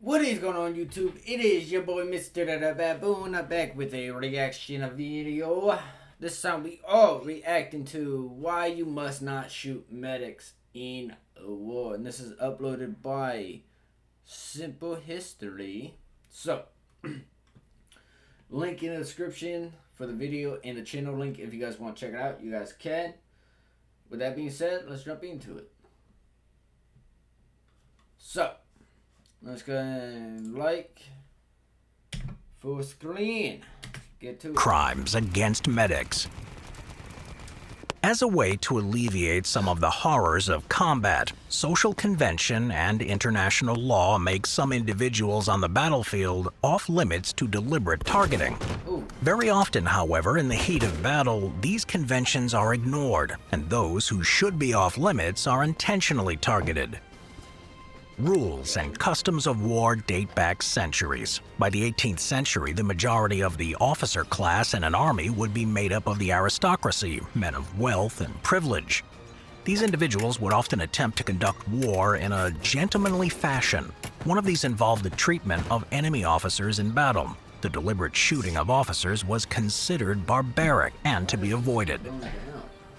What is going on YouTube? It is your boy MrBaboon. I'm back with a reaction video. This time we are reacting to why you must not shoot medics in a war. And this is uploaded by Simple History. So, link in the description for the video and the channel link if you guys want to check it out. You guys can. With that being said, let's jump into it. So, let's go and like, full screen, get to it. Crimes against medics. As a way to alleviate some of the horrors of combat, social convention and international law make some individuals on the battlefield off limits to deliberate targeting. Ooh. Very often, however, in the heat of battle, these conventions are ignored, and those who should be off limits are intentionally targeted. Rules and customs of war date back centuries. By the 18th century, the majority of the officer class in an army would be made up of the aristocracy, men of wealth and privilege. These individuals would often attempt to conduct war in a gentlemanly fashion. One of these involved the treatment of enemy officers in battle. The deliberate shooting of officers was considered barbaric and to be avoided.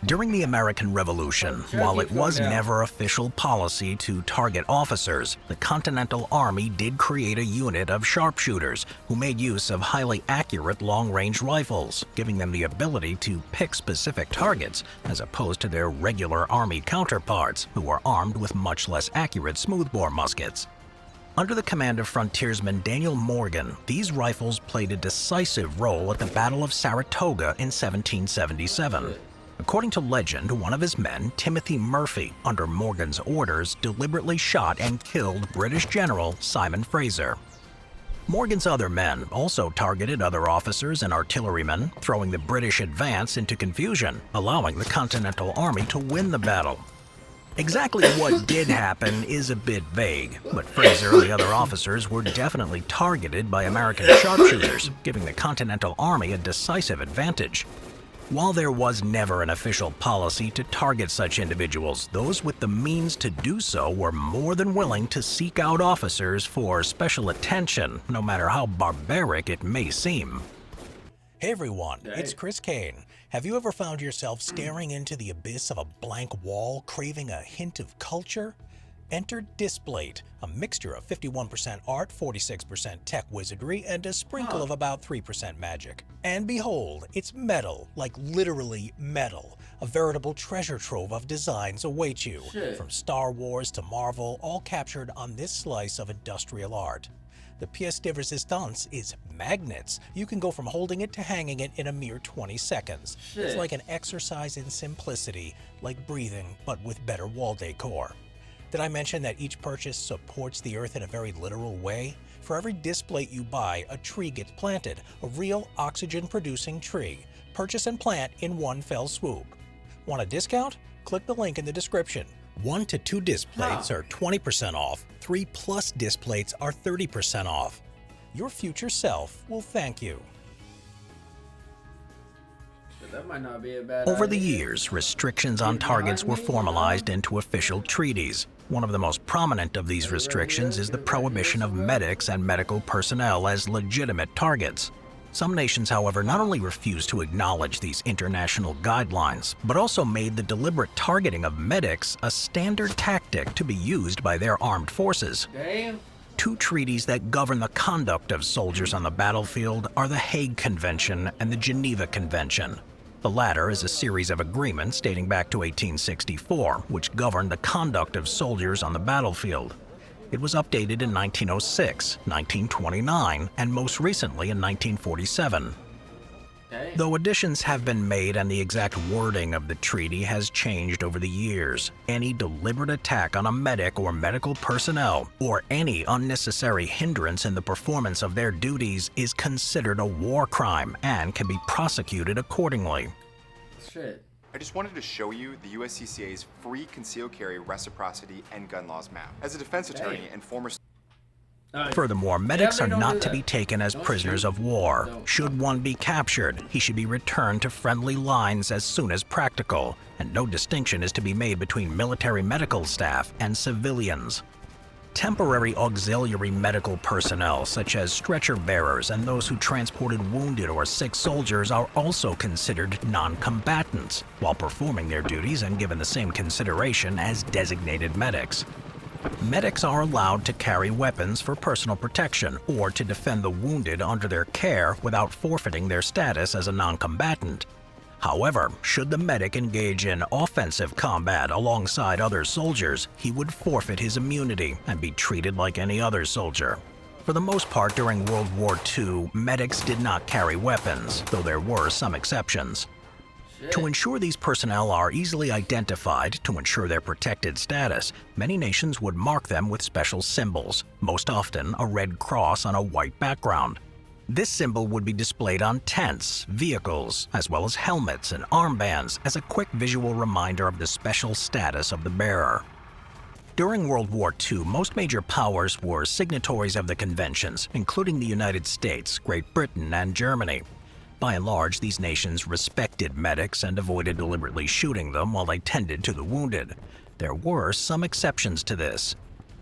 During the American Revolution, while it was never official policy to target officers, the Continental Army did create a unit of sharpshooters who made use of highly accurate long-range rifles, giving them the ability to pick specific targets as opposed to their regular Army counterparts, who were armed with much less accurate smoothbore muskets. Under the command of frontiersman Daniel Morgan, these rifles played a decisive role at the Battle of Saratoga in 1777. According to legend, one of his men, Timothy Murphy, under Morgan's orders, deliberately shot and killed British General Simon Fraser. Morgan's other men also targeted other officers and artillerymen, throwing the British advance into confusion, allowing the Continental Army to win the battle. Exactly what did happen is a bit vague, but Fraser and the other officers were definitely targeted by American sharpshooters, giving the Continental Army a decisive advantage. While there was never an official policy to target such individuals, those with the means to do so were more than willing to seek out officers for special attention, no matter how barbaric it may seem. Hey everyone, it's Chris Kane. Have you ever found yourself staring into the abyss of a blank wall, craving a hint of culture? Enter Displate, a mixture of 51% art, 46% tech wizardry, and a sprinkle of about 3% magic. And behold, it's metal, like literally metal. A veritable treasure trove of designs awaits you, from Star Wars to Marvel, all captured on this slice of industrial art. The pièce de résistance is magnets. You can go from holding it to hanging it in a mere 20 seconds. It's like an exercise in simplicity, like breathing, but with better wall decor. Did I mention that each purchase supports the earth in a very literal way? For every Displate you buy, a tree gets planted, a real oxygen-producing tree. Purchase and plant in one fell swoop. Want a discount? Click the link in the description. 1 to 2 Displates are 20% off. 3+ Displates are 30% off. Your future self will thank you. That might not be a bad Over the idea. years, restrictions on targets were formalized into official treaties. One of the most prominent of these restrictions is the prohibition of medics and medical personnel as legitimate targets. Some nations, however, not only refused to acknowledge these international guidelines, but also made the deliberate targeting of medics a standard tactic to be used by their armed forces. Damn. Two treaties that govern the conduct of soldiers on the battlefield are the Hague Convention and the Geneva Convention. The latter is a series of agreements dating back to 1864, which governed the conduct of soldiers on the battlefield. It was updated in 1906, 1929, and most recently in 1947. Though additions have been made and the exact wording of the treaty has changed over the years, any deliberate attack on a medic or medical personnel, or any unnecessary hindrance in the performance of their duties is considered a war crime and can be prosecuted accordingly. Shit. I just wanted to show you the USCCA's free concealed carry, reciprocity, and gun laws map. As a defense attorney and former... Furthermore, medics are not to be taken as prisoners of war. Should one be captured, he should be returned to friendly lines as soon as practical, and no distinction is to be made between military medical staff and civilians. Temporary auxiliary medical personnel, such as stretcher bearers and those who transported wounded or sick soldiers, are also considered non-combatants, while performing their duties and given the same consideration as designated medics. Medics are allowed to carry weapons for personal protection or to defend the wounded under their care without forfeiting their status as a non-combatant. However, should the medic engage in offensive combat alongside other soldiers, he would forfeit his immunity and be treated like any other soldier. For the most part during World War II, medics did not carry weapons, though there were some exceptions. To ensure these personnel are easily identified to ensure their protected status, many nations would mark them with special symbols, most often a red cross on a white background. This symbol would be displayed on tents, vehicles, as well as helmets and armbands as a quick visual reminder of the special status of the bearer. During World War II, most major powers were signatories of the conventions, including the United States, Great Britain, and Germany. By and large, these nations respected medics and avoided deliberately shooting them while they tended to the wounded. There were some exceptions to this.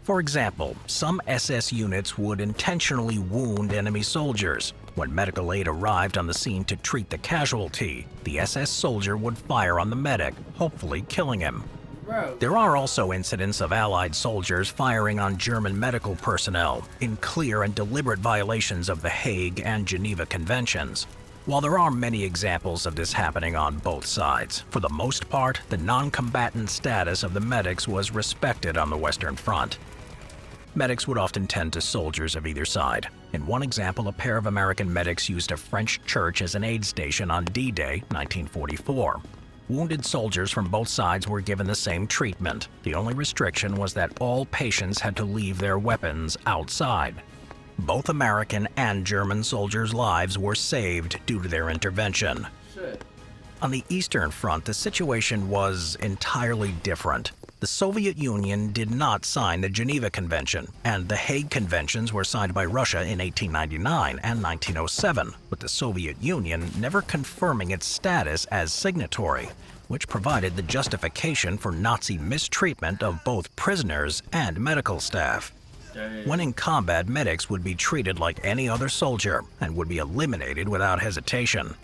For example, some SS units would intentionally wound enemy soldiers. When medical aid arrived on the scene to treat the casualty, the SS soldier would fire on the medic, hopefully killing him. There are also incidents of Allied soldiers firing on German medical personnel in clear and deliberate violations of the Hague and Geneva Conventions. While there are many examples of this happening on both sides, for the most part, the non-combatant status of the medics was respected on the Western Front. Medics would often tend to soldiers of either side. In one example, a pair of American medics used a French church as an aid station on D-Day, 1944. Wounded soldiers from both sides were given the same treatment. The only restriction was that all patients had to leave their weapons outside. Both American and German soldiers' lives were saved due to their intervention. On the Eastern Front, the situation was entirely different. The Soviet Union did not sign the Geneva Convention, and the Hague Conventions were signed by Russia in 1899 and 1907, with the Soviet Union never confirming its status as signatory, which provided the justification for Nazi mistreatment of both prisoners and medical staff. When in combat, medics would be treated like any other soldier and would be eliminated without hesitation.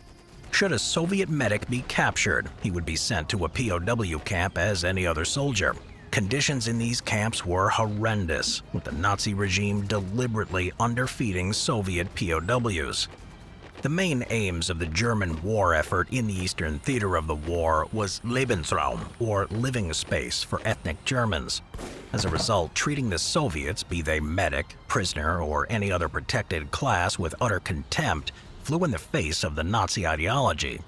Should a Soviet medic be captured, he would be sent to a POW camp as any other soldier. Conditions in these camps were horrendous, with the Nazi regime deliberately underfeeding Soviet POWs. The main aims of the German war effort in the Eastern Theater of the war was Lebensraum, or living space for ethnic Germans. As a result, treating the Soviets, be they medic, prisoner, or any other protected class, with utter contempt flew in the face of the Nazi ideology.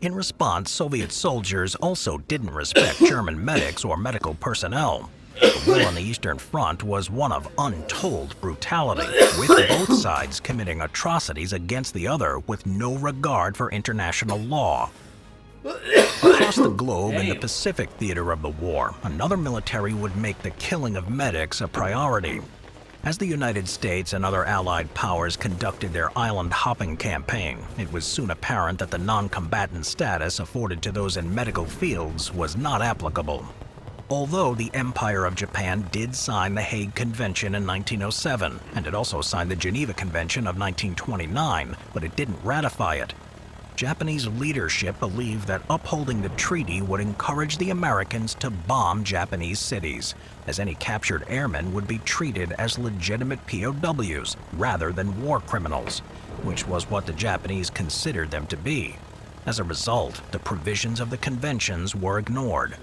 In response, Soviet soldiers also didn't respect German medics or medical personnel. The war on the Eastern Front was one of untold brutality, with both sides committing atrocities against the other with no regard for international law. Across the globe in the Pacific theater of the war, another military would make the killing of medics a priority. As the United States and other Allied powers conducted their island-hopping campaign, it was soon apparent that the non-combatant status afforded to those in medical fields was not applicable. Although the Empire of Japan did sign the Hague Convention in 1907, and it also signed the Geneva Convention of 1929, but it didn't ratify it. Japanese leadership believed that upholding the treaty would encourage the Americans to bomb Japanese cities, as any captured airmen would be treated as legitimate POWs rather than war criminals, which was what the Japanese considered them to be. As a result, the provisions of the conventions were ignored.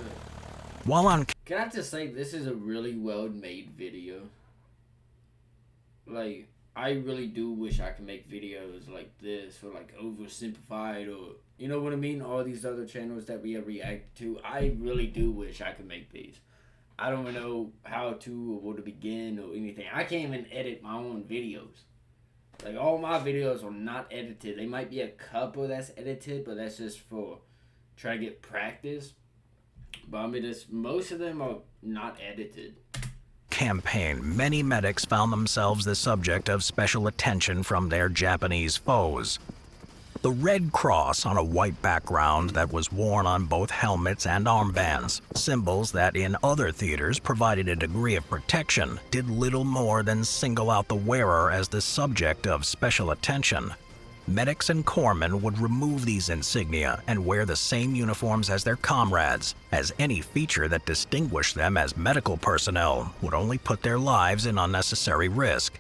While on... Can I just say, this is a really well-made video. Like, I really do wish I could make videos like this, or like oversimplified, or you know what I mean? All these other channels that we have reacted to. I really do wish I could make these. I don't know how to or where to begin or anything. I can't even edit my own videos. Like, all my videos are not edited. They might be a couple that's edited, but that's just for trying to get practice. But I mean, most of them are not edited. Campaign, many medics found themselves the subject of special attention from their Japanese foes. The red cross on a white background that was worn on both helmets and armbands, symbols that in other theaters provided a degree of protection, did little more than single out the wearer as the subject of special attention. Medics and corpsmen would remove these insignia and wear the same uniforms as their comrades, as any feature that distinguished them as medical personnel would only put their lives in unnecessary risk.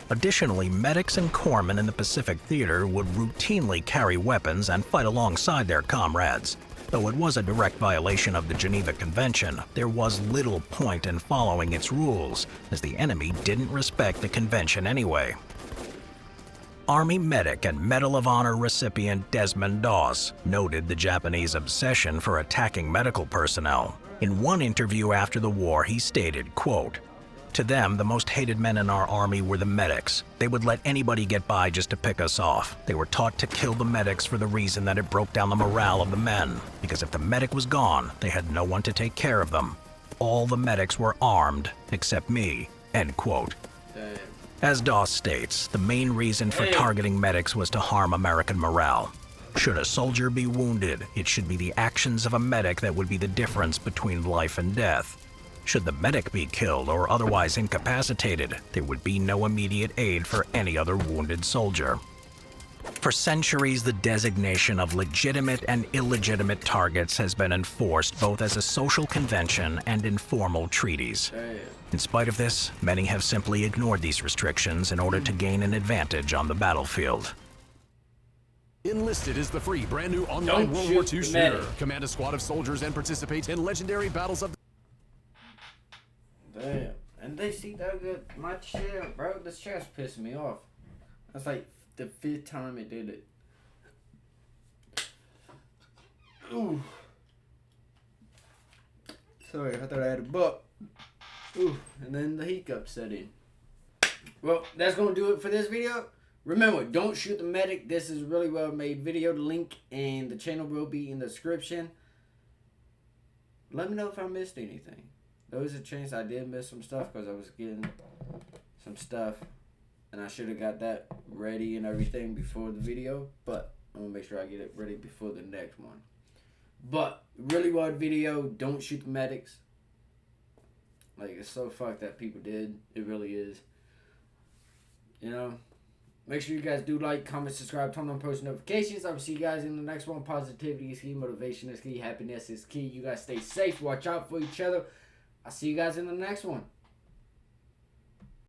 Additionally, medics and corpsmen in the Pacific Theater would routinely carry weapons and fight alongside their comrades. Though it was a direct violation of the Geneva Convention, there was little point in following its rules, as the enemy didn't respect the convention anyway. Army medic and Medal of Honor recipient Desmond Doss noted the Japanese obsession for attacking medical personnel. In one interview after the war, he stated, quote, "To them, the most hated men in our army were the medics. They would let anybody get by just to pick us off. They were taught to kill the medics for the reason that it broke down the morale of the men, because if the medic was gone, they had no one to take care of them. All the medics were armed, except me." End quote. As Doss states, the main reason for targeting medics was to harm American morale. Should a soldier be wounded, it should be the actions of a medic that would be the difference between life and death. Should the medic be killed or otherwise incapacitated, there would be no immediate aid for any other wounded soldier. For centuries, the designation of legitimate and illegitimate targets has been enforced both as a social convention and in formal treaties. In spite of this, many have simply ignored these restrictions in order to gain an advantage on the battlefield. Enlisted is the free, brand new online World War II shooter. Command a squad of soldiers and participate in legendary battles of... Damn. And they see that good. My chair, bro, this chair's pissing me off. That's like the 5th time it did it. Ooh. Sorry, I thought I had a buck. Ooh, and then the hiccup set in. Well, that's gonna do it for this video. Remember, don't shoot the medic. This is a really well made video. The link and the channel will be in the description. Let me know if I missed anything. There was a chance I did miss some stuff because I was getting some stuff and I should have got that ready and everything before the video, but I'm gonna make sure I get it ready before the next one. But really well video. Don't shoot the medics. Like, it's so fucked that people did. It really is. You know, make sure you guys do like, comment, subscribe, turn on post notifications. I will see you guys in the next one. Positivity is key, motivation is key, happiness is key. You guys stay safe, watch out for each other. I'll see you guys in the next one.